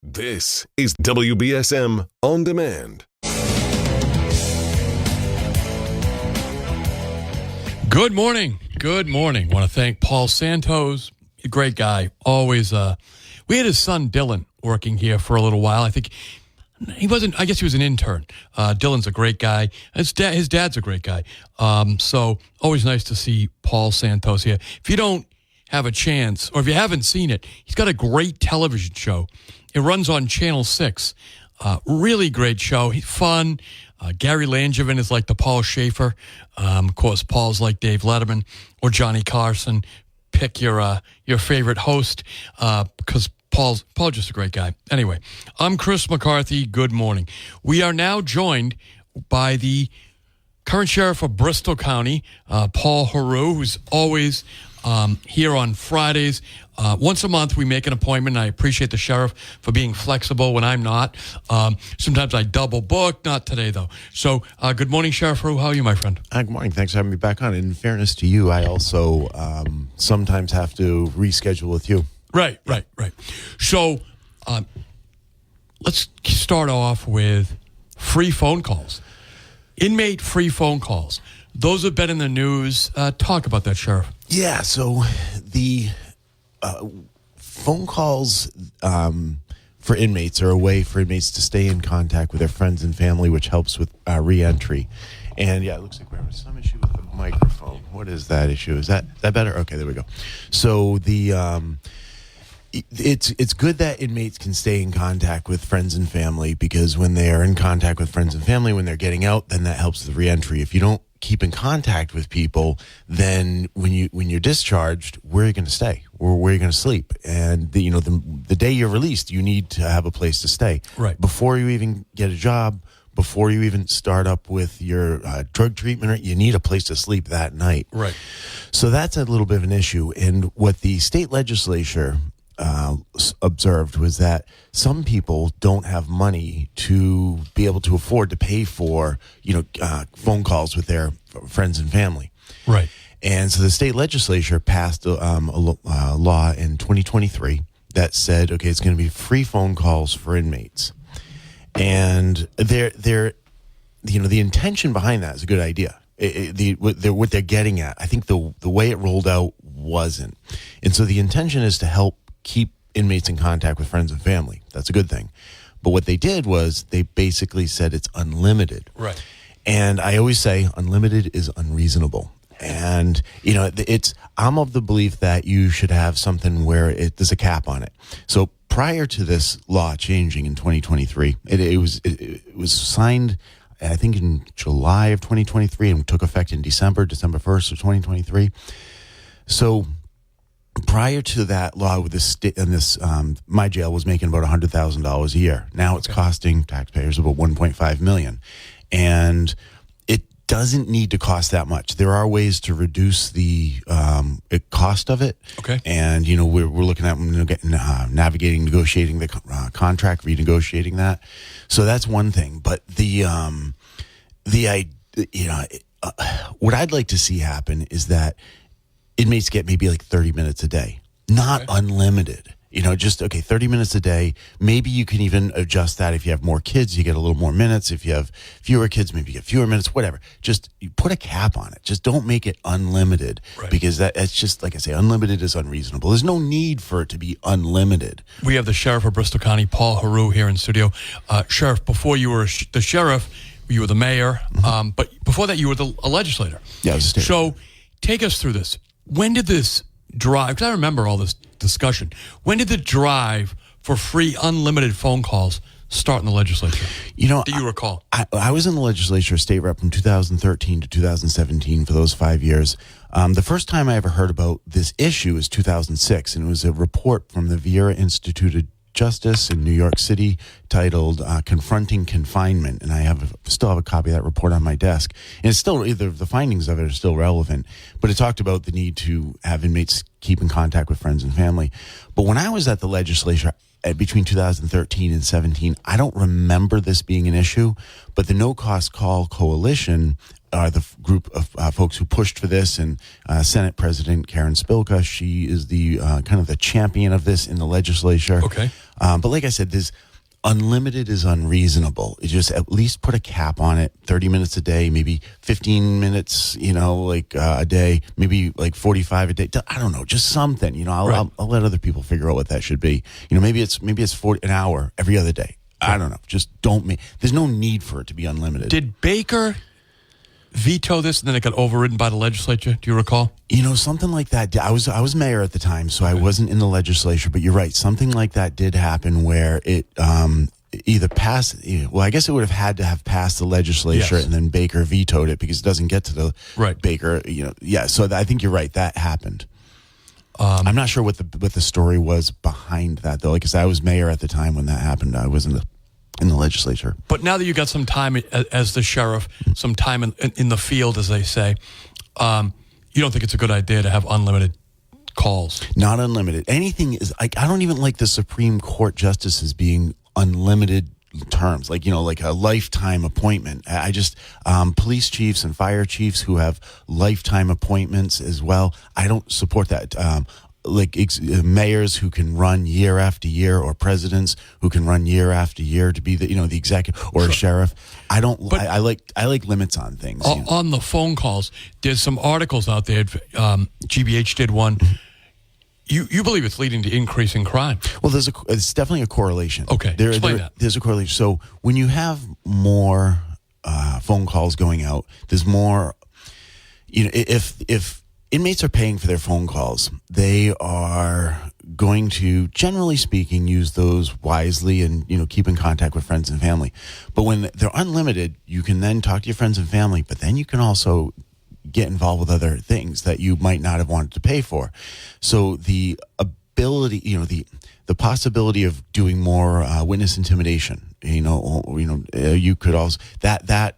This is WBSM On Demand. Good morning. Good morning. Want to thank Paul Santos, a great guy. Always, we had his son Dylan working here for a little while. I think he wasn't, I guess he was an intern. Dylan's a great guy. His dad's a great guy. So always nice to see Paul Santos here. If you don't have a chance, or if you haven't seen it, he's got a great television show. It runs on Channel 6. Really great show. He's fun. Gary Langevin is like the Paul Schaefer. Of course, Paul's like Dave Letterman or Johnny Carson. Pick your favorite host because Paul's just a great guy. Anyway, I'm Chris McCarthy. Good morning. We are now joined by the current sheriff of Bristol County, Paul Heroux, who's always here on Fridays. Once a month, we make an appointment. I appreciate the sheriff for being flexible when I'm not. Sometimes I double book. Not today, though. So, good morning, Sheriff Heroux. How are you, my friend? Good morning. Thanks for having me back on. In fairness to you, I also sometimes have to reschedule with you. Right. So, let's start off with free phone calls. Inmate free phone calls. Those have been in the news. Talk about that, Sheriff. Yeah, so the phone calls for inmates are a way for inmates to stay in contact with their friends and family, which helps with reentry. And yeah, it looks like we're having some issue with the microphone. What is that issue? Is that better? Okay, there we go. So the it's good that inmates can stay in contact with friends and family, because when they are in contact with friends and family, when they're getting out, then that helps the reentry. If you don't keep in contact with people, then when you're discharged, where are you going to stay? Or where are you going to sleep? And the day you're released, you need to have a place to stay. Right. Before you even get a job, before you even start up with your drug treatment, you need a place to sleep that night. Right. So that's a little bit of an issue. And what the state legislature observed was that some people don't have money to be able to afford to pay for, phone calls with their friends and family. Right. And so the state legislature passed a law in 2023 that said, okay, it's going to be free phone calls for inmates. And the intention behind that is a good idea. What they're getting at, I think the way it rolled out wasn't. And so the intention is to help keep inmates in contact with friends and family. That's a good thing. But what they did was they basically said it's unlimited. Right. And I always say unlimited is unreasonable. And, I'm of the belief that you should have something where there's a cap on it. So prior to this law changing in 2023, it was signed, I think, in July of 2023 and took effect in December 1st of 2023. So prior to that law, with my jail was making about $100,000 a year. Now it's costing taxpayers about $1.5 million, and it doesn't need to cost that much. There are ways to reduce the cost of it. Okay, and we're looking at navigating, negotiating the contract, renegotiating that. So that's one thing. But what I'd like to see happen is that inmates get maybe like 30 minutes a day, not unlimited. 30 minutes a day. Maybe you can even adjust that. If you have more kids, you get a little more minutes. If you have fewer kids, maybe you get fewer minutes, whatever. Just you put a cap on it. Just don't make it unlimited, because that's just, like I say, unlimited is unreasonable. There's no need for it to be unlimited. We have the sheriff of Bristol County, Paul Heroux, here in studio. Sheriff, before you were the sheriff, you were the mayor. Mm-hmm. But before that, you were a legislator. Yeah, I was a state. So take us through this. When did this drive, because I remember all this discussion, when did the drive for free unlimited phone calls start in the legislature? Do you recall? I was in the legislature, state rep, from 2013 to 2017 for those 5 years. The first time I ever heard about this issue was 2006, and it was a report from the Vieira Institute of Justice in New York City titled Confronting Confinement, and I still have a copy of that report on my desk. And it's still, the findings of it are still relevant, but it talked about the need to have inmates keep in contact with friends and family. But when I was at the legislature, between 2013 and 17. I don't remember this being an issue, but the No Cost Call Coalition are the group of folks who pushed for this, and Senate President Karen Spilka, she is the kind of the champion of this in the legislature. Okay. But like I said, this unlimited is unreasonable. You just at least put a cap on it, 30 minutes a day, maybe 15 minutes, a day, maybe like 45 a day. I don't know, just something, I'll let other people figure out what that should be. Maybe it's 40 an hour every other day. I don't know. Just there's no need for it to be unlimited. Did Baker veto this and then it got overridden by the legislature? Do you recall? Something like that. I was mayor at the time, so I wasn't in the legislature, but you're right. Something like that did happen where it either passed, I guess it would have had to have passed the legislature, Yes. and then Baker vetoed it because it doesn't get to the Baker, so I think you're right. That happened. I'm not sure what the story was behind that, though, because I was mayor at the time when that happened. I wasn't in the legislature. But now that you got some time as the sheriff, some time in the field, as they say, you don't think it's a good idea to have unlimited calls? Not unlimited. Anything is I don't even like the Supreme Court justices being unlimited terms, like a lifetime appointment. I just police chiefs and fire chiefs who have lifetime appointments as well. I don't support that. Mayors who can run year after year, or presidents who can run year after year to be the executive, or a sheriff. I don't. But I like limits on things. On the phone calls, there's some articles out there. GBH did one. You believe it's leading to increasing crime? Well, it's definitely a correlation. Okay, explain that. There's a correlation. So when you have more phone calls going out, there's more. If inmates are paying for their phone calls, they are going to, generally speaking, use those wisely and, keep in contact with friends and family. But when they're unlimited, you can then talk to your friends and family, but then you can also get involved with other things that you might not have wanted to pay for. So the ability, the possibility of doing more witness intimidation, you could also, that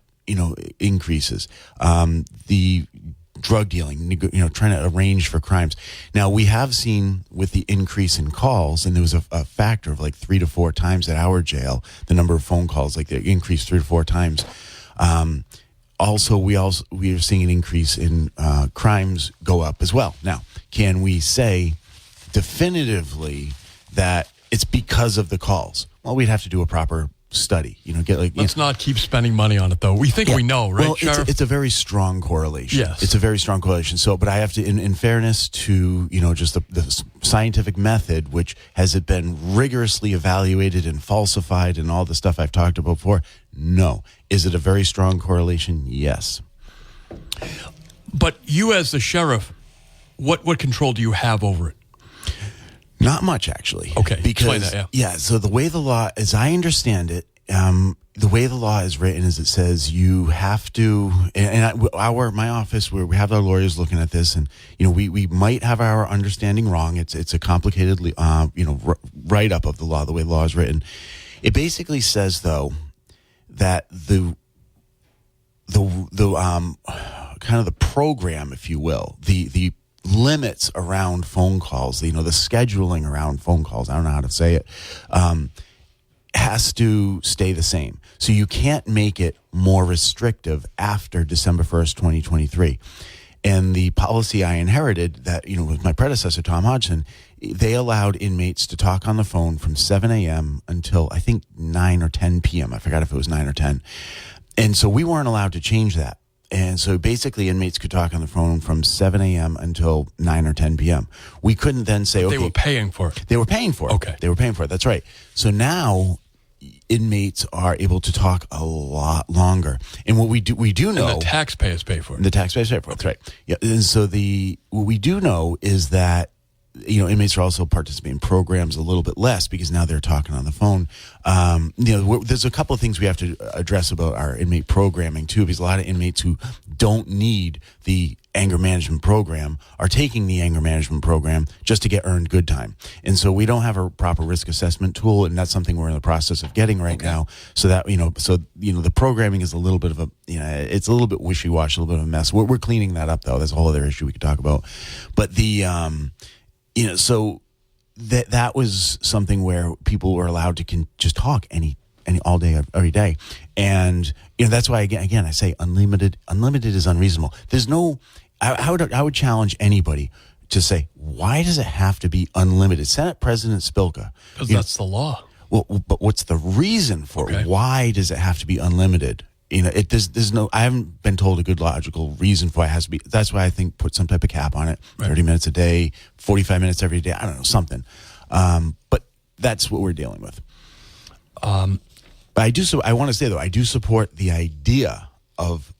increases. The drug dealing, trying to arrange for crimes. Now, we have seen with the increase in calls, and there was a factor of like 3 to 4 times at our jail, the number of phone calls, like they increased 3 to 4 times. We are seeing an increase in crimes go up as well. Now, can we say definitively that it's because of the calls? Well, we'd have to do a proper study, let's not keep spending money on it, though. We think we know, right? Well, it's a very strong correlation. Yes, it's a very strong correlation. So, but I have to, in fairness to just the scientific method, which has it been rigorously evaluated and falsified, and all the stuff I've talked about before. No, is it a very strong correlation? Yes. But you, as the sheriff, what control do you have over it? Not much, actually. Okay, because explain that, so the way the law, as I understand it, the way the law is written is it says you have to, my office, where we have our lawyers looking at this, and we might have our understanding wrong. It's a complicated write up of the law, the way the law is written. It basically says, though, that the kind of the program, if you will, the limits around phone calls, the scheduling around phone calls, I don't know how to say it, has to stay the same. So you can't make it more restrictive after December 1st, 2023. And the policy I inherited that, with my predecessor, Tom Hodgson, they allowed inmates to talk on the phone from 7 a.m. until, I think, 9 or 10 p.m. I forgot if it was 9 or 10. And so we weren't allowed to change that. And so basically inmates could talk on the phone from 7 a.m. until 9 or 10 p.m. We couldn't then say, okay. They were paying for it. They were paying for it. Okay. They were paying for it. That's right. So now inmates are able to talk a lot longer. And what we do know. And the taxpayers pay for it. The taxpayers pay for it. That's right. Yeah. And so what we do know is that, inmates are also participating in programs a little bit less because now they're talking on the phone. There's a couple of things we have to address about our inmate programming too, because a lot of inmates who don't need the anger management program are taking the anger management program just to get earned good time. And so we don't have a proper risk assessment tool, and that's something we're in the process of getting right now. So that, the programming is a little bit of it's a little bit wishy-washy, a little bit of a mess. We're cleaning that up, though. That's a whole other issue we could talk about. But so that was something where people were allowed to just talk any all day, every day. And, that's why, again, I say unlimited is unreasonable. There's no, I would challenge anybody to say, why does it have to be unlimited? Senate President Spilka. Because that's the law. Well, but what's the reason for it? Why does it have to be unlimited? There's no, I haven't been told a good logical reason for why it has to be. That's why I think put some type of cap on it, 30 minutes a day, 45 minutes every day. I don't know, something. But that's what we're dealing with. But I want to say, though, I do support the idea of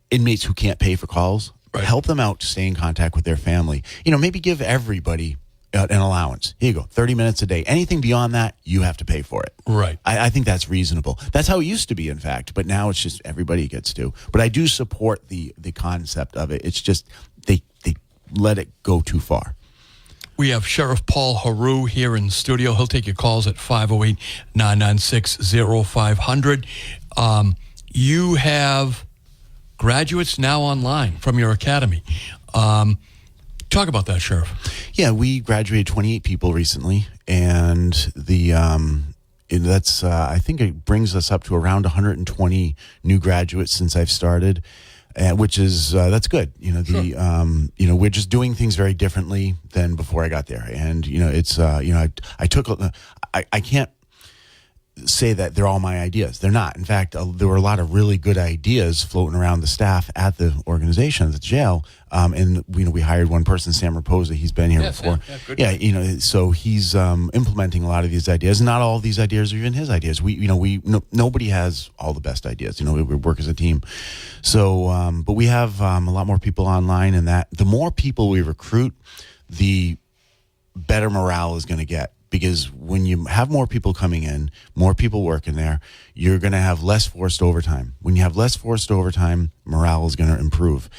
inmates who can't pay for calls. Right. Help them out to stay in contact with their family. Maybe give everybody an allowance. Here you go, 30 minutes a day. Anything beyond that, you have to pay for it. Right. I think that's reasonable. That's how it used to be, in fact. But now it's just everybody gets to. But I do support the concept of it. It's just they let it go too far. We have Sheriff Paul Heroux here in studio. He'll take your calls at 508-996-0500. You have graduates now online from your academy. Talk about that, Sheriff. Yeah, we graduated 28 people recently, and that's I think it brings us up to around 120 new graduates since I've started. Which is that's good. We're just doing things very differently than before I got there, and it's I can't say that they're all my ideas. They're not. In fact, there were a lot of really good ideas floating around the staff at the organization, at the jail. And we hired one person, Sam Raposa. He's been here before. So he's implementing a lot of these ideas. And not all of these ideas are even his ideas. Nobody has all the best ideas. We work as a team. So, but we have a lot more people online, and that the more people we recruit, the better morale is going to get. Because when you have more people coming in, more people working there, you're going to have less forced overtime. When you have less forced overtime, morale is going to improve.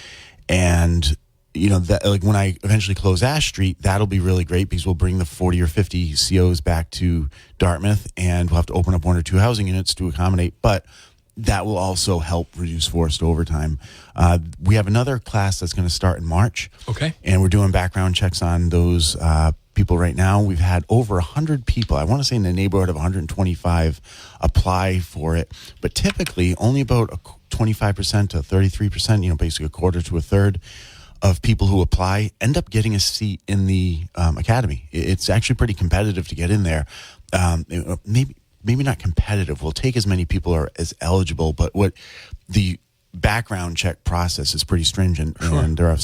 And, that when I eventually close Ash Street, that'll be really great because we'll bring the 40 or 50 COs back to Dartmouth, and we'll have to open up 1 or 2 housing units to accommodate. But that will also help reduce forced overtime. We have another class that's going to start in March. Okay. And we're doing background checks on those people right now. We've had over 100 people, I want to say in the neighborhood of 125, apply for it. But typically, only about 25% to 33%, basically a quarter to a third of people who apply end up getting a seat in the academy. It's actually pretty competitive to get in there. Maybe not competitive. We'll take as many people as eligible, but what the background check process is pretty stringent. Sure. And there are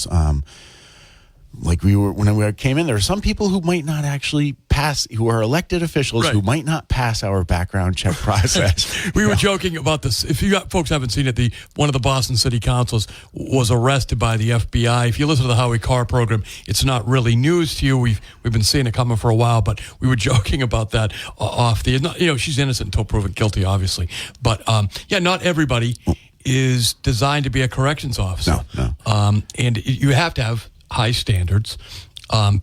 when we came in, there are some people who might not actually pass, who are elected officials, right, who might not pass our background check process. We were joking about this. If you folks haven't seen it, one of the Boston City Councils was arrested by the FBI. If you listen to the Howie Carr program, it's not really news to you. We've been seeing it coming for a while, but we were joking about that off the. She's innocent until proven guilty, obviously. But not everybody is designed to be a corrections officer. No. And you have to have high standards,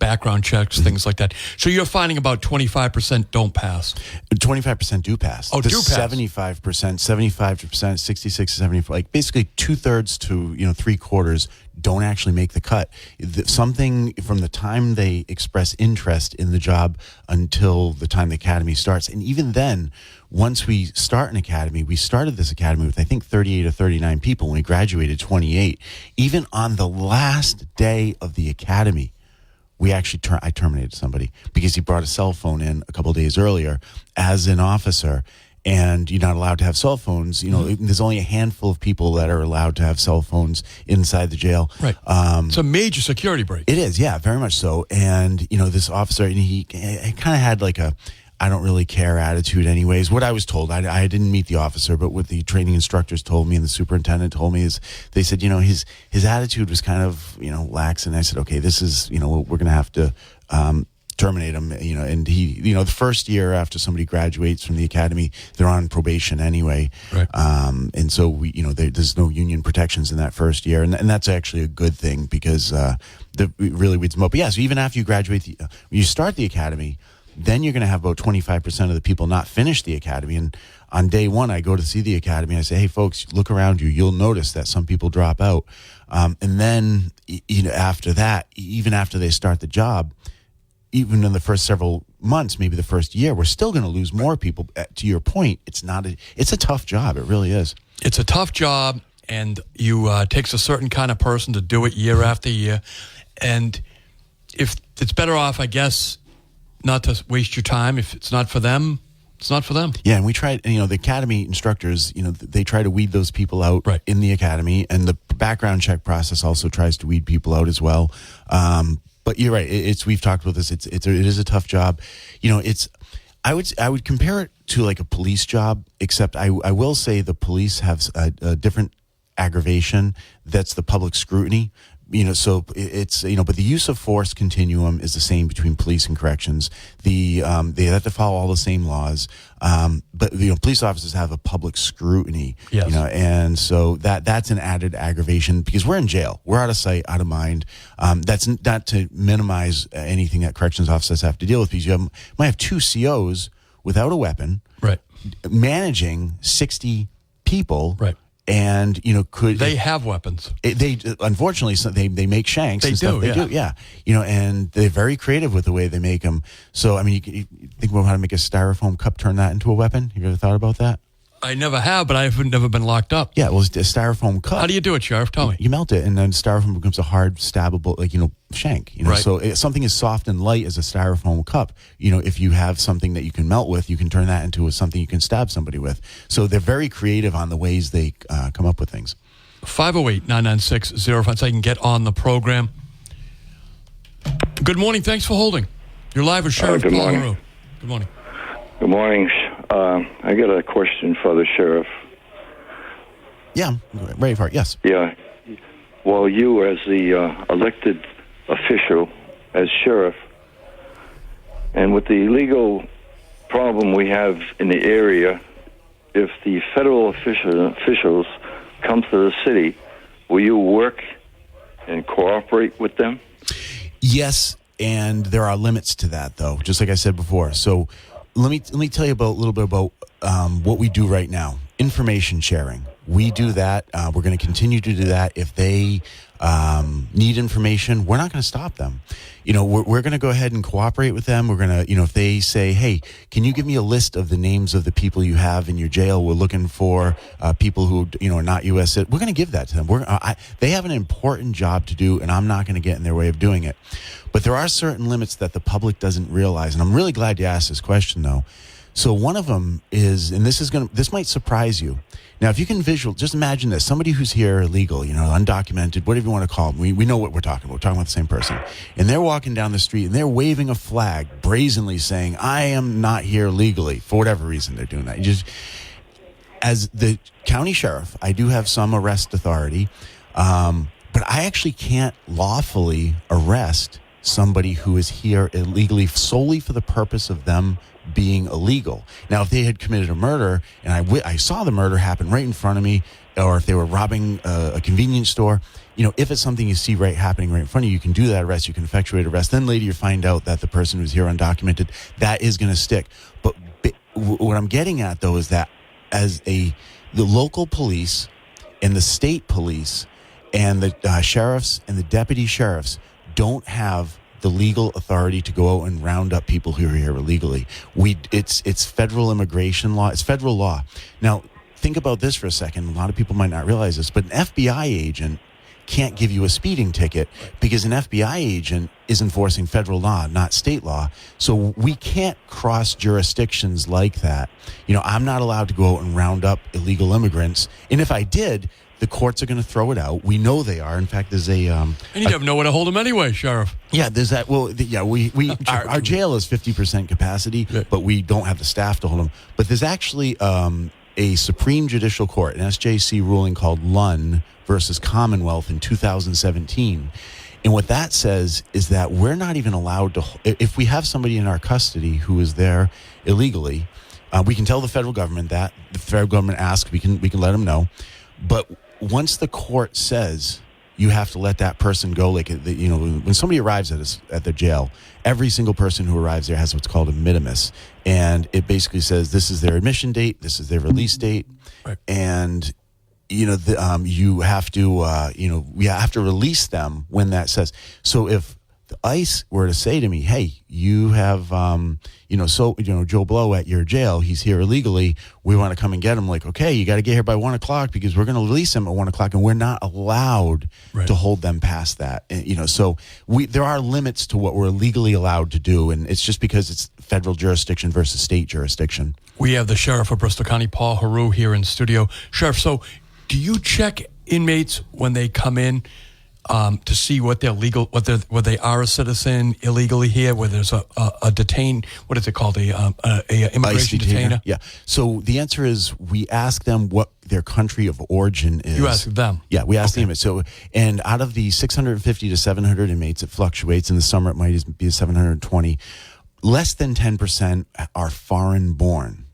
background checks, things like that. So you're finding about 25% don't pass. 25% do pass. Oh, do pass. 75%, 66 to 74, like basically 2/3 to 3/4 don't actually make the cut. Something from the time they express interest in the job until the time the academy starts. And even then, once we start an academy, we started this academy with, I think, 38 or 39 people. When we graduated, 28. Even on the last day of the academy, we actually I terminated somebody because he brought a cell phone in a couple of days earlier as an officer. And you're not allowed to have cell phones. There's only a handful of people that are allowed to have cell phones inside the jail. Right. It's a major security breach. It is, yeah, very much so. And, this officer, he kind of had like a I don't really care attitude anyways. What I was told, I didn't meet the officer, but what the training instructors told me and the superintendent told me is they said, his attitude was kind of, lax. And I said, okay, this is, we're going to have to terminate him, and he, the first year after somebody graduates from the academy, they're on probation anyway. Right. And so there's no union protections in that first year. And that's actually a good thing because it really weeds them up. But yeah, so even after you graduate, you start the academy, then you're going to have about 25% of the people not finish the academy. And on day one, I go to see the academy. I say, hey, folks, look around you. You'll notice that some people drop out. And then, after that, even after they start the job, even in the first several months, maybe the first year, we're still going to lose more people. To your point, it's a tough job. It really is. It's a tough job, and takes a certain kind of person to do it year after year. And if it's better off, I guess, not to waste your time. If it's not for them, it's not for them. Yeah, and we tried, the academy instructors, they try to weed those people out in the academy, and the background check process also tries to weed people out as well. But you're right. We've talked about this. It is a tough job. I would compare it to like a police job, except I will say the police have a different aggravation. That's the public scrutiny. So it's, but the use of force continuum is the same between police and corrections. They have to follow all the same laws. But police officers have a public scrutiny, yes. And so that's an added aggravation because we're in jail. We're out of sight, out of mind. That's not to minimize anything that corrections officers have to deal with, because you might have 2 COs without a weapon, right, managing 60 people, right. And could they have weapons? They unfortunately they make shanks. They and stuff. do, They do. And they're very creative with the way they make them. So I mean, you think about how to make a styrofoam cup, turn that into a weapon. Have you ever thought about that? I never have, but I've never been locked up. Yeah, well, it's a styrofoam cup. How do you do it, Sheriff? Tell me. You melt it, and then styrofoam becomes a hard, stabbable, shank. Right. So something as soft and light as a styrofoam cup. If you have something that you can melt with, you can turn that into something you can stab somebody with. So they're very creative on the ways they come up with things. 508-996-05, so I can get on the program. Good morning. Thanks for holding. You're live with Sheriff Paul Heroux. Good morning. Good morning. I got a question for the sheriff. Yeah, ready for it. Yes. Yeah. Well, you as the elected official, as sheriff, and with the legal problem we have in the area, if the federal officials come to the city, will you work and cooperate with them? Yes, and there are limits to that, though, just like I said before. So let me tell you a little bit about what we do right now. Information sharing. We do that. We're going to continue to do that. If they need information, we're not going to stop them. We're going to go ahead and cooperate with them. We're going to, if they say, hey, can you give me a list of the names of the people you have in your jail? We're looking for people who, are not U.S. citizens. We're going to give that to them. They have an important job to do, and I'm not going to get in their way of doing it. But there are certain limits that the public doesn't realize. And I'm really glad you asked this question, though. So one of them is, and this might surprise you. Now, if you can just imagine this, somebody who's here illegal, undocumented, whatever you want to call them. We know what we're talking about. We're talking about the same person. And they're walking down the street and they're waving a flag, brazenly saying, I am not here legally, for whatever reason they're doing that. As the county sheriff, I do have some arrest authority, but I actually can't lawfully arrest somebody who is here illegally solely for the purpose of them being illegal. Now, if they had committed a murder and I saw the murder happen right in front of me, or if they were robbing a convenience store, if it's something you see happening right in front of you, you can do that arrest, you can effectuate arrest. Then later you find out that the person who's here undocumented, that is going to stick. But what I'm getting at, though, is that as the local police and the state police and the sheriffs and the deputy sheriffs don't have the legal authority to go out and round up people who are here illegally. It's federal immigration law. It's federal law. Now, think about this for a second. A lot of people might not realize this, but an FBI agent can't give you a speeding ticket because an FBI agent is enforcing federal law, not state law. So we can't cross jurisdictions like that. I'm not allowed to go out and round up illegal immigrants. And if I did, the courts are going to throw it out. We know they are. In fact, there's a... and you have nowhere to hold them anyway, Sheriff. Yeah, there's that. Well, our jail is 50% capacity, but we don't have the staff to hold them. But there's actually a Supreme Judicial Court, an SJC ruling called Lunn versus Commonwealth in 2017. And what that says is that we're not even allowed to... If we have somebody in our custody who is there illegally, we can tell the federal government that. The federal government asks, we can let them know. But once the court says you have to let that person go, when somebody arrives at the jail, every single person who arrives there has what's called a minimus, and it basically says this is their admission date, this is their release date, right. And you have to we have to release them when that says. So if the ICE were to say to me, hey, you have, Joe Blow at your jail. He's here illegally. We want to come and get him. Like, okay, you got to get here by 1 o'clock because we're going to release him at 1 o'clock, and we're not allowed to hold them past that. And, so there are limits to what we're legally allowed to do, and it's just because it's federal jurisdiction versus state jurisdiction. We have the sheriff of Bristol County, Paul Heroux, here in studio. Sheriff, so do you check inmates when they come in to see what they're legal, whether they are a citizen illegally here, whether there's a detained, what is it called, a immigration detainer? Yeah. So the answer is we ask them what their country of origin is. You ask them? Yeah, we ask the inmates. So, and out of the 650 to 700 inmates, it fluctuates. In the summer, it might be 720. Less than 10% are foreign born.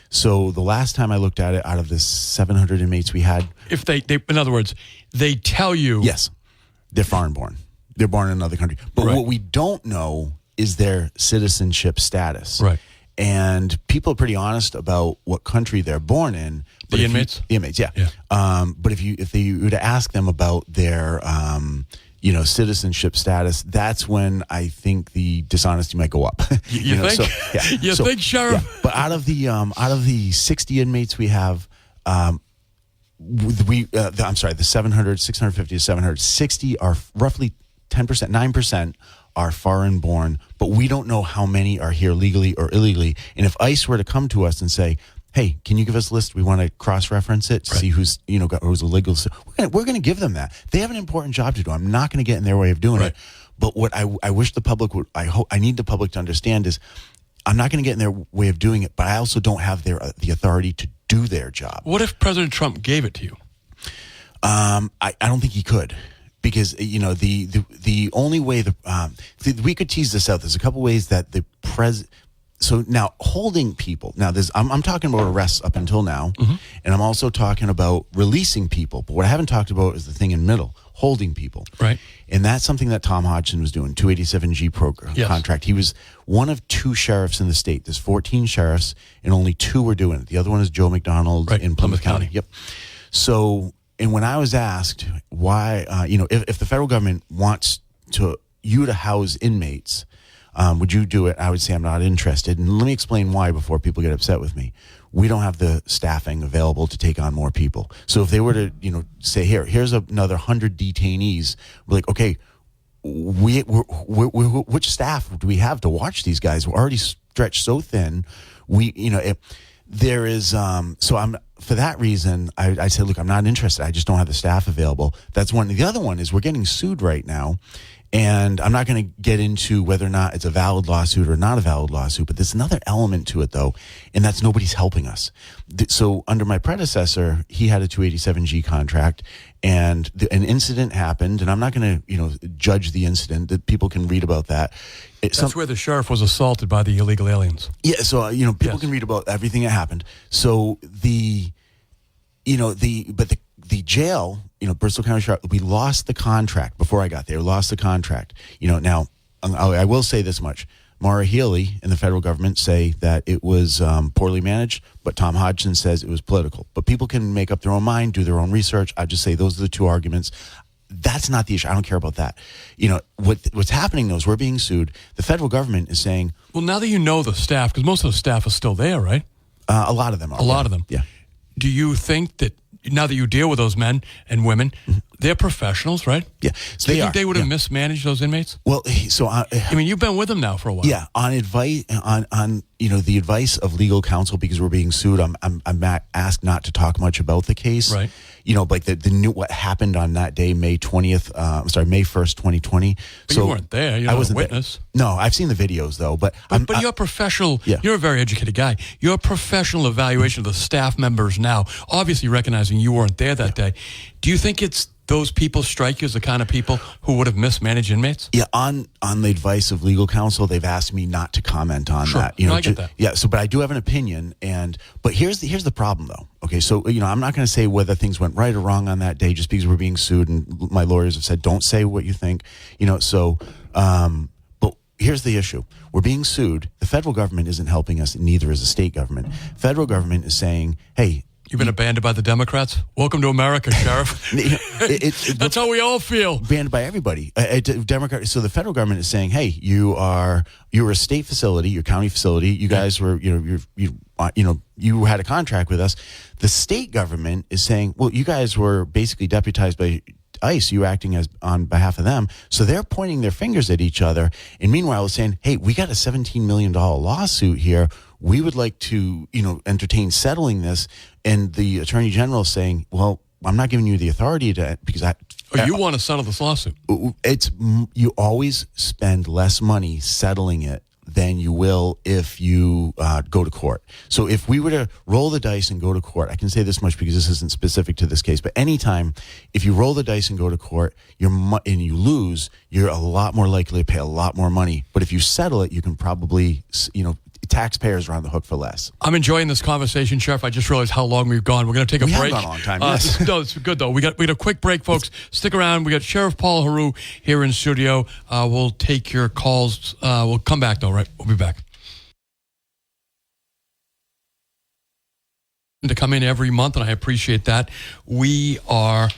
So the last time I looked at it, out of the 700 inmates we had, if they in other words, they tell you, yes, they're foreign born. They're born in another country. But what we don't know is their citizenship status. Right. And people are pretty honest about what country they're born in. But the inmates? The inmates, yeah. But if they were to ask them about their citizenship status, that's when I think the dishonesty might go up. You think? So, yeah. You think, Sheriff? Yeah. But out of the 60 inmates we have, the 650 to 700, 60 are roughly 10%, 9% are foreign born, but we don't know how many are here legally or illegally. And if ICE were to come to us and say, hey, can you give us a list? We want to cross-reference it to see who's illegal. So we're going to give them that. They have an important job to do. I'm not going to get in their way of doing it. But what I wish the public would, I need the public to understand is, I'm not going to get in their way of doing it, but I also don't have the authority to do their job. What if President Trump gave it to you? I don't think he could, because the only way we could tease this out. There's a couple ways that the president. So now holding people. Now I'm talking about arrests up until now, and I'm also talking about releasing people. But what I haven't talked about is the thing in the middle, holding people. Right. And that's something that Tom Hodgson was doing, 287G program contract. He was one of 2 sheriffs in the state. There's 14 sheriffs, and only 2 were doing it. The other one is Joe McDonald in Plymouth County. Yep. So, and when I was asked why, if the federal government wants you to house inmates, would you do it? I would say I'm not interested. And let me explain why before people get upset with me. We don't have the staffing available to take on more people. So if they were to, say, here's another 100 detainees, we're like, okay, which staff do we have to watch these guys? We're already stretched so thin. There is, so for that reason, I said, look, I'm not interested. I just don't have the staff available. That's one. The other one is we're getting sued right now. And I'm not going to get into whether or not it's a valid lawsuit or not a valid lawsuit, but there's another element to it, though, and that's nobody's helping us. So under my predecessor, he had a 287G contract, and an incident happened, and I'm not going to, judge the incident. That people can read about that. That's where the sheriff was assaulted by the illegal aliens. Yeah, so people can read about everything that happened. So the jail, Bristol County Sheriff, we lost the contract before I got there. Lost the contract. Now I will say this much: Maura Healy and the federal government say that it was poorly managed, but Tom Hodgson says it was political. But people can make up their own mind, do their own research. I just say those are the 2 arguments. That's not the issue. I don't care about that. What's happening though is we're being sued. The federal government is saying, well, now that you know the staff, because most of the staff is still there, right? A lot of them are. A lot of them. Yeah. Do you think that now that you deal with those men and women, they're professionals, right? Yeah. So do you think they would have mismanaged those inmates? Well, so you've been with them now for a while. Yeah. On advice, on the advice of legal counsel, because we're being sued, I'm asked not to talk much about the case. Right. Like the new what happened on that day, May 1st, 2020. But you weren't there. You're not a witness. There. No, I've seen the videos though. But you're professional. Yeah. You're a very educated guy. Your professional evaluation of the staff members now, obviously recognizing you weren't there that day. Do you think it's those people strike you as the kind of people who would have mismanaged inmates? Yeah, on the advice of legal counsel, they've asked me not to comment on that. I get that. Yeah, but I do have an opinion, but here's the problem though. Okay, so I'm not going to say whether things went right or wrong on that day just because we're being sued, and my lawyers have said don't say what you think. But here's the issue: we're being sued. The federal government isn't helping us, neither is the state government. Federal government is saying, hey, You've been abandoned by the Democrats? Welcome to America, Sheriff. That's how we all feel. Banned by everybody. Democrat. So the federal government is saying, hey, you're a state facility, your county facility. You guys were, you had a contract with us. The state government is saying, well, you guys were basically deputized by ICE, you acting as on behalf of them. So they're pointing their fingers at each other. And meanwhile, saying, hey, we got a $17 million lawsuit here. We would like to, entertain settling this. And the attorney general is saying, well, I'm not giving you the authority to, because you want to settle this lawsuit. You always spend less money settling it than you will if you go to court. So if we were to roll the dice and go to court, I can say this much because this isn't specific to this case, but anytime if you roll the dice and go to court and you lose, you're a lot more likely to pay a lot more money. But if you settle it, you can probably, taxpayers are on the hook for less. I'm enjoying this conversation, Sheriff. I just realized how long we've gone. We're going to take a break. We have gone a long time, yes. No, it's good, though. We got a quick break, folks. Stick around. We got Sheriff Paul Heroux here in studio. We'll take your calls. We'll come back, though, right? We'll be back. To come in every month, and I appreciate that. We are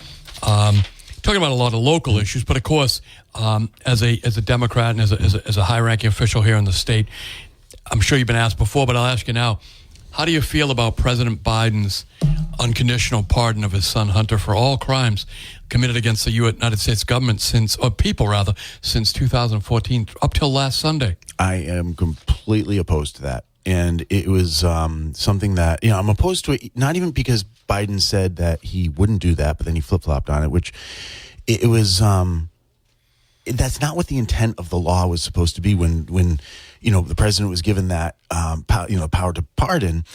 talking about a lot of local issues, but of course, as a Democrat and as a high-ranking official here in the state, I'm sure you've been asked before, but I'll ask you now. How do you feel about President Biden's unconditional pardon of his son Hunter for all crimes committed against the United States government since 2014 up till last Sunday? I am completely opposed to that. And it was something that, I'm opposed to it, not even because Biden said that he wouldn't do that, but then he flip-flopped on it, which it was, that's not what the intent of the law was supposed to be when the president was given that, power to pardon.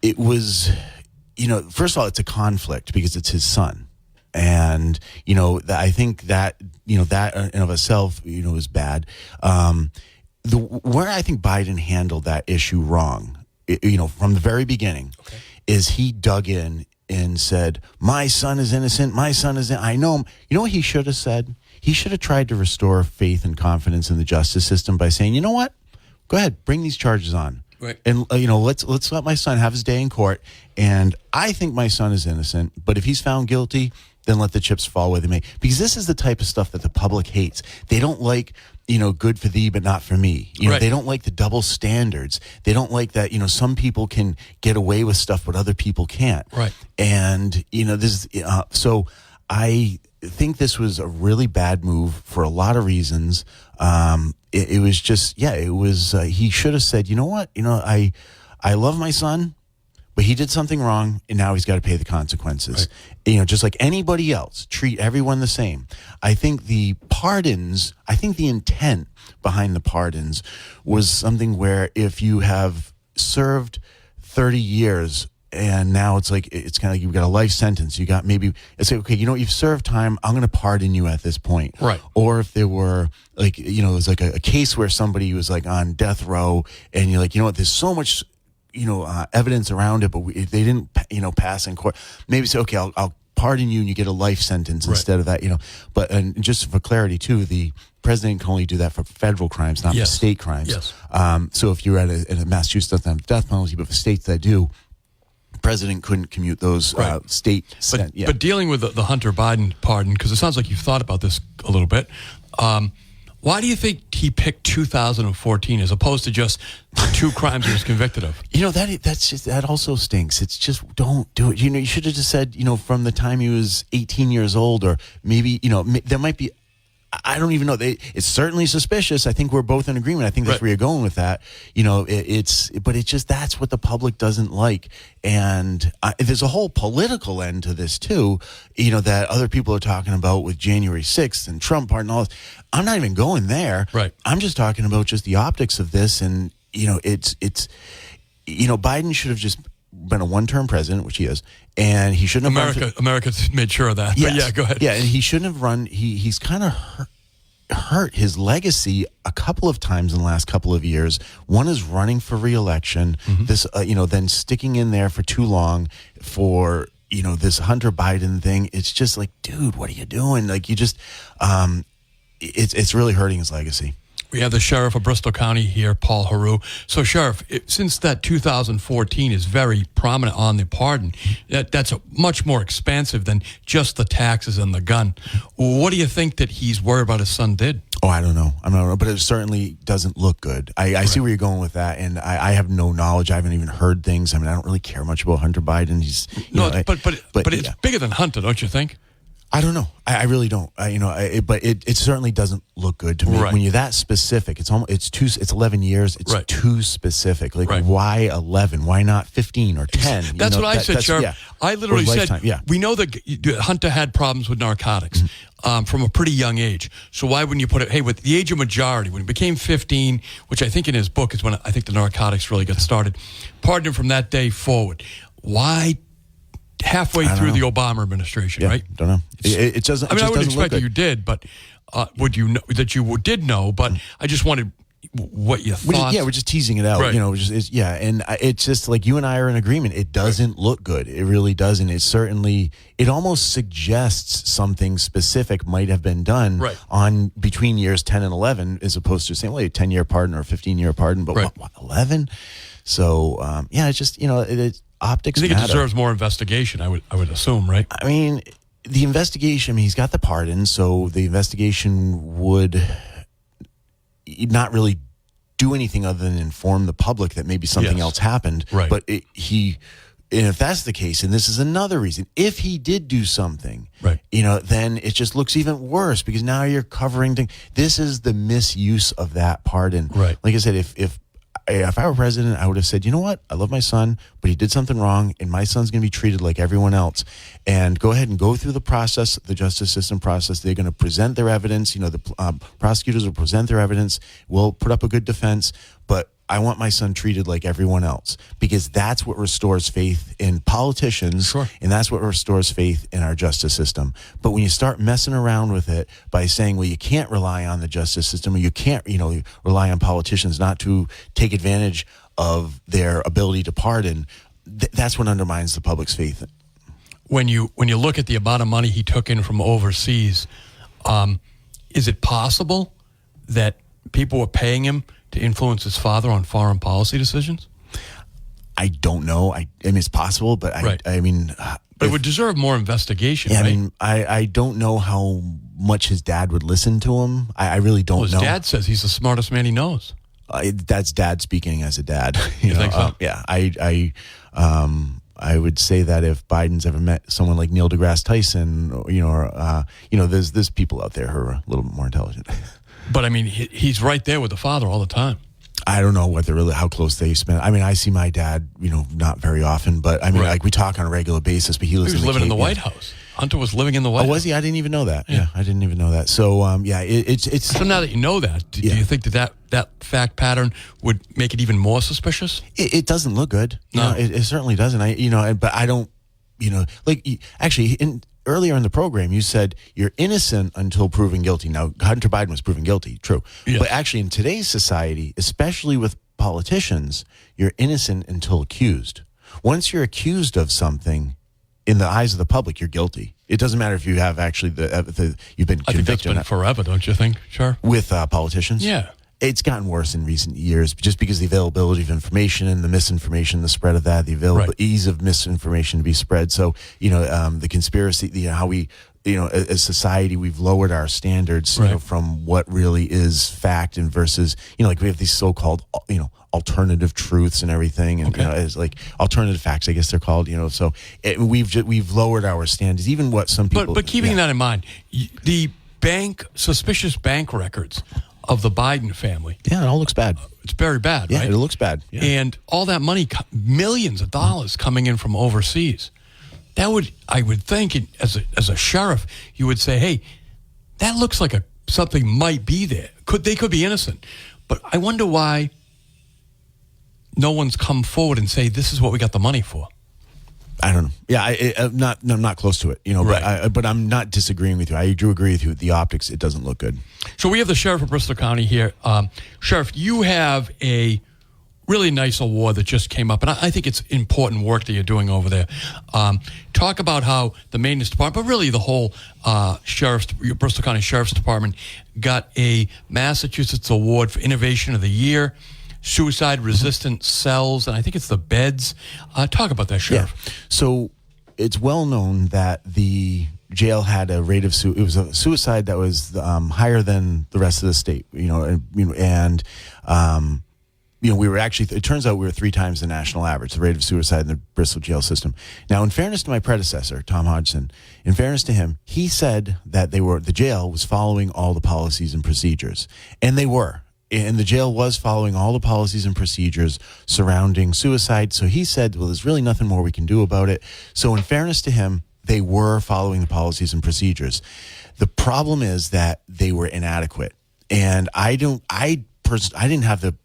It was, first of all, it's a conflict because it's his son. And, I think that, that in and of itself, is bad. Where I think Biden handled that issue wrong, from the very beginning, is he dug in and said, my son is innocent, I know him. You know what he should have said? He should have tried to restore faith and confidence in the justice system by saying, you know what? Go ahead, bring these charges on. Right. And, let's let my son have his day in court. And I think my son is innocent, but if he's found guilty, then let the chips fall where they may. Because this is the type of stuff that the public hates. They don't like, good for thee, but not for me. Right. They don't like the double standards. They don't like that, some people can get away with stuff, but other people can't. Right. And, so I think this was a really bad move for a lot of reasons. It was just, he should have said, you know what? I love my son, but he did something wrong, and now he's got to pay the consequences. Right. Just like anybody else, treat everyone the same. I think the intent behind the pardons was something where if you have served 30 years and now it's kind of like you've got a life sentence, you got maybe it's like, okay, you've served time, I'm going to pardon you at this point. Right. Or if there were it was like a case where somebody was like on death row and you're like, there's so much evidence around it, but they didn't, pass in court. Maybe say, okay, I'll pardon you and you get a life sentence instead of that, But and just for clarity too, the president can only do that for federal crimes, not for state crimes. Yes. So if you're in Massachusetts doesn't have the death penalty, but for states that do, the president couldn't commute those state. But dealing with the Hunter Biden pardon, because it sounds like you've thought about this a little bit. Why do you think he picked 2014 as opposed to just the two crimes he was convicted of? That also stinks. It's just, don't do it. You should have just said, from the time he was 18 years old, or maybe, there might be, I don't even know. It's certainly suspicious. I think we're both in agreement. I think that's where you're going with that. But it's just, that's what the public doesn't like. And there's a whole political end to this too, that other people are talking about with January 6th and Trump pardon, all this. I'm not even going there. Right. I'm just talking about just the optics of this. And, Biden should have just been a one-term president, which he is, and he shouldn't have America's made sure of that. Yes. But yeah, go ahead. Yeah, and he shouldn't have run. He's kind of hurt his legacy a couple of times in the last couple of years. One is running for re-election. Mm-hmm. This, then sticking in there for too long for this Hunter Biden thing. It's just like, dude, what are you doing? Like, you just, it's really hurting his legacy. We have the sheriff of Bristol County here, Paul Heroux. So, Sheriff, since that 2014 is very prominent on the pardon, that's much more expansive than just the taxes and the gun. What do you think that he's worried about his son did? Oh, I don't know. But it certainly doesn't look good. I see where you're going with that, and I have no knowledge. I haven't even heard things. I mean, I don't really care much about Hunter Biden. But it's bigger than Hunter, don't you think? I don't know. I really don't. But it certainly doesn't look good to me. Right. When you're that specific, it's 11 years. It's too specific. Like, why 11? Why not 15 or 10? That's what I said, Sheriff. Yeah. I literally said, yeah. We know that Hunter had problems with narcotics from a pretty young age. So why wouldn't you put it, hey, with the age of majority, when he became 15, which I think in his book is when I think the narcotics really got started, pardon him from that day forward. Why halfway through the Obama administration, right? Don't know. It doesn't. I mean, I would expect that good. you did, but would you know that you did know? But I just wanted what you thought. We're just teasing it out. Right. And it's just like you and I are in agreement. It doesn't look good. It really doesn't. It almost suggests something specific might have been done on between years 10 and 11, as opposed to saying, well, a 10-year pardon or a 15-year pardon, but what 11? So it's just it's optics. I think matter. it deserves more investigation. I would assume, right? I mean, the investigation. I mean, he's got the pardon, so the investigation would not really do anything other than inform the public that maybe something else happened. Right. But and if that's the case, and this is another reason, if he did do something, then it just looks even worse because now you're covering things. This is the misuse of that pardon. Right. Like I said, if I were president, I would have said, you know what? I love my son, but he did something wrong, and my son's going to be treated like everyone else. And go ahead and go through the process, the justice system process. They're going to present their evidence. The prosecutors will present their evidence. We'll put up a good defense, but I want my son treated like everyone else because that's what restores faith in politicians, and that's what restores faith in our justice system. But when you start messing around with it by saying, well, you can't rely on the justice system or you can't, rely on politicians not to take advantage of their ability to pardon, that's what undermines the public's faith. When you look at the amount of money he took in from overseas, is it possible that people were paying him to influence his father on foreign policy decisions? I don't know. I mean, it's possible, but I mean... But it would deserve more investigation, right? I mean, I don't know how much his dad would listen to him. I really don't know. His dad says he's the smartest man he knows. That's dad speaking as a dad. You think so? Yeah. I would say that if Biden's ever met someone like Neil deGrasse Tyson, there's people out there who are a little bit more intelligent. But I mean, he's right there with the father all the time. I don't know how close they spend. I mean, I see my dad, not very often, but I mean, like we talk on a regular basis. But he was living in the White House. Hunter was living in the White House. Oh, was he? I didn't even know that. Yeah, I didn't even know that. So, it's. So now that you know that, do you think that fact pattern would make it even more suspicious? It doesn't look good. No, it certainly doesn't. But I don't. Earlier in the program, you said you're innocent until proven guilty. Now, Hunter Biden was proven guilty, true. Yeah. But actually, in today's society, especially with politicians, you're innocent until accused. Once you're accused of something, in the eyes of the public, you're guilty. It doesn't matter if you have actually you've been convicted. I think that's been forever, don't you think? Sure. With politicians? Yeah. It's gotten worse in recent years just because the availability of information and the misinformation, the spread of that, the ease of misinformation to be spread. So, the conspiracy, how we, as society, we've lowered our standards from what really is fact and versus, like we have these so-called, alternative truths and everything. And, it's like alternative facts, I guess they're called, so we've lowered our standards, even what some people. But keeping that in mind, the suspicious bank records of the Biden family. Yeah, it all looks bad. It's very bad, right? Yeah, it looks bad. Yeah. And all that money, millions of dollars coming in from overseas. I would think, as a sheriff, you would say, hey, that looks like something might be there. They could be innocent. But I wonder why no one's come forward and say, this is what we got the money for. I don't know. Yeah, I'm not close to it, but I'm not disagreeing with you. I do agree with you. The optics, it doesn't look good. So we have the sheriff of Bristol County here. Sheriff, you have a really nice award that just came up, and I think it's important work that you're doing over there. Talk about how the maintenance department, but really the whole Bristol County Sheriff's Department, got a Massachusetts Award for Innovation of the Year, suicide-resistant cells, and I think it's the beds. Talk about that, Sheriff. Yeah. So it's well known that the jail had a rate of it was a suicide that was higher than the rest of the state. We were actually, it turns out we were 3 times the national average, the rate of suicide in the Bristol jail system. Now, in fairness to my predecessor, Tom Hodgson, in fairness to him, he said that the jail was following all the policies and procedures. And they were. And the jail was following all the policies and procedures surrounding suicide. So he said, well, there's really nothing more we can do about it. So in fairness to him, they were following the policies and procedures. The problem is that they were inadequate. And I didn't have the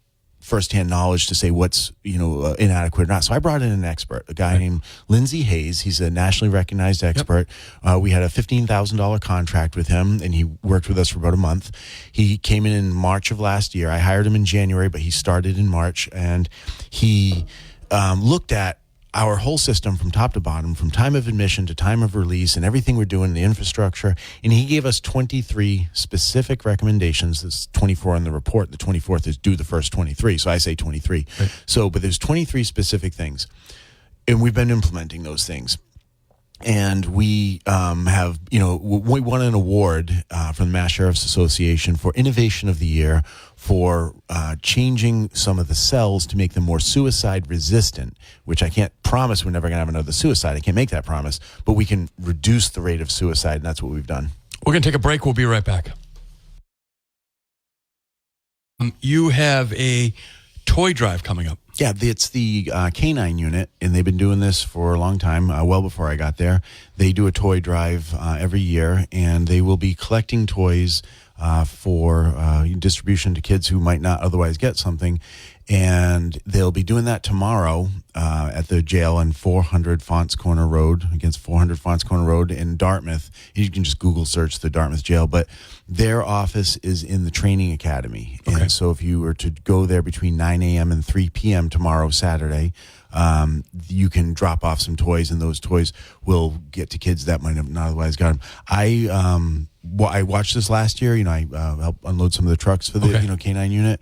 firsthand knowledge to say what's inadequate or not. So I brought in an expert, a guy named Lindsay Hayes. He's a nationally recognized expert. Yep. We had a $15,000 contract with him, and he worked with us for about a month. He came in March of last year. I hired him in January, but he started in March, and he looked at our whole system from top to bottom, from time of admission to time of release, and everything we're doing in the infrastructure. And he gave us 23 specific recommendations. There's 24 in the report. The 24th is do the first 23. So I say 23. Right. But there's 23 specific things. And we've been implementing those things. And we we won an award from the Mass Sheriff's Association for Innovation of the Year for changing some of the cells to make them more suicide resistant, which I can't promise we're never going to have another suicide. I can't make that promise, but we can reduce the rate of suicide, and that's what we've done. We're going to take a break. We'll be right back. You have a toy drive coming up. Yeah, it's the K9 unit, and they've been doing this for a long time, well before I got there. They do a toy drive every year, and they will be collecting toys for distribution to kids who might not otherwise get something. And they'll be doing that tomorrow at the jail on 400 Fonts Corner Road, against 400 Fonts Corner Road in Dartmouth. You can just Google search the Dartmouth jail, but their office is in the training academy. Okay. And so if you were to go there between 9 a.m. and 3 p.m. tomorrow, Saturday, you can drop off some toys, and those toys will get to kids that might have not otherwise got them. I watched this last year. I helped unload some of the trucks for the K9 unit,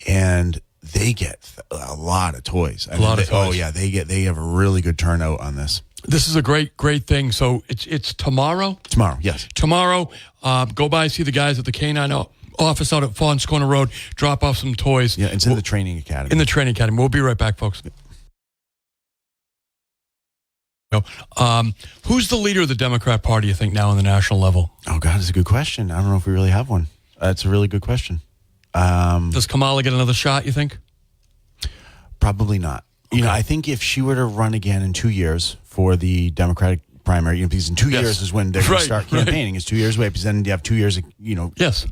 and they get a lot of toys. Oh yeah, they have a really good turnout on this. This is a great thing. So it's tomorrow. Tomorrow, yes. Tomorrow, go by, see the guys at the K9 office out at Fonts Corner Road. Drop off some toys. Yeah, it's in the training academy. In the training academy. We'll be right back, folks. Who's the leader of the Democrat Party, you think, now on the national level? Oh, God, that's a good question. I don't know if we really have one. That's a really good question. Does Kamala get another shot, you think? Probably not. Okay. I think if she were to run again in 2 years for the Democratic primary, because in 2 years is when they're going to start campaigning. It's 2 years away, because then you have 2 years, Yes.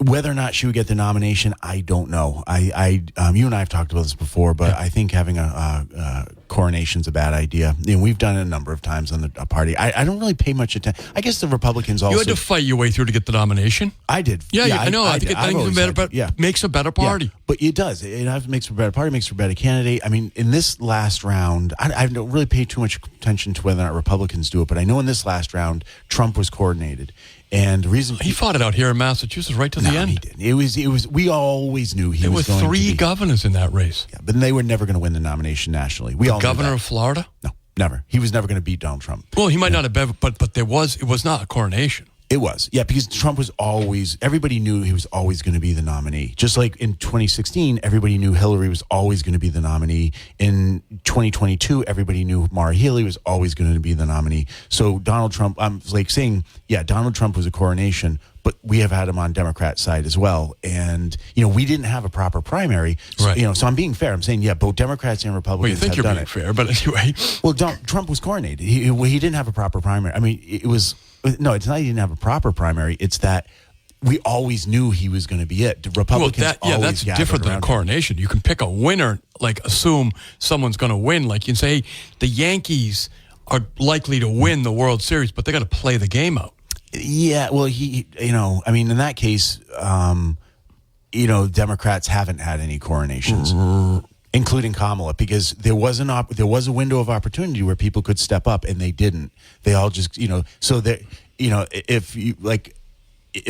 Whether or not she would get the nomination, I don't know. You and I have talked about this before, but I think having a coronation's a bad idea. We've done it a number of times on the party. I don't really pay much attention. I guess the Republicans also. You had to fight your way through to get the nomination. I did. Yeah, I know. I think it makes a better party. Yeah, but it does. It makes for a better party, makes for a better candidate. I mean, in this last round, I don't really pay too much attention to whether or not Republicans do it, but I know in this last round, Trump was coordinated. And the reason he fought it out here in Massachusetts right to the end. He didn't. It was. We always knew he was going to be. There were 3 governors in that race. Yeah, but they were never going to win the nomination nationally. The governor of Florida? No, never. He was never going to beat Donald Trump. Well, he might not have been, but it was not a coronation. It was. Yeah, because Trump was always, everybody knew he was always going to be the nominee. Just like in 2016, everybody knew Hillary was always going to be the nominee. In 2022, everybody knew Maura Healey was always going to be the nominee. So Donald Trump, I'm like saying, yeah, Donald Trump was a coronation, but we have had him on Democrat side as well. And, we didn't have a proper primary. So, right. So I'm being fair. I'm saying, yeah, both Democrats and Republicans have done it. Fair, but anyway. Well, Trump was coronated. He didn't have a proper primary. I mean, it was... No, it's not he didn't have a proper primary. It's that we always knew he was going to be it. Republicans that's different than a coronation. You can pick a winner, like assume someone's going to win. Like you can say, the Yankees are likely to win the World Series, but they got to play the game out. Yeah, well, in that case, Democrats haven't had any coronations, including Kamala, because there was a window of opportunity where people could step up, and they didn't. They all just, so that, if you like,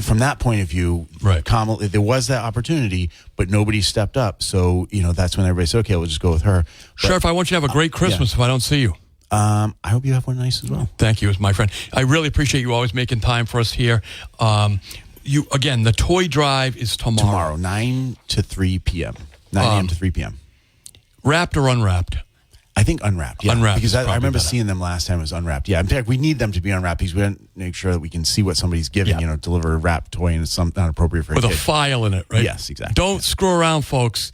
from that point of view, right. Kamala, there was that opportunity, but nobody stepped up. So, that's when everybody said, okay, we'll just go with her. But, Sheriff, I want you to have a great Christmas if I don't see you. I hope you have one nice as well. Thank you, my friend. I really appreciate you always making time for us here. Again, the toy drive is tomorrow. 9 to 3 p.m. 9 a.m. to 3 p.m. Wrapped or unwrapped? I think unwrapped. Yeah. Unwrapped. Because I remember seeing them last time as unwrapped. Yeah. In fact, we need them to be unwrapped because we want to make sure that we can see what somebody's giving, deliver a wrapped toy and it's not appropriate for with a kid. With a file in it, right? Yes, exactly. Don't screw around, folks.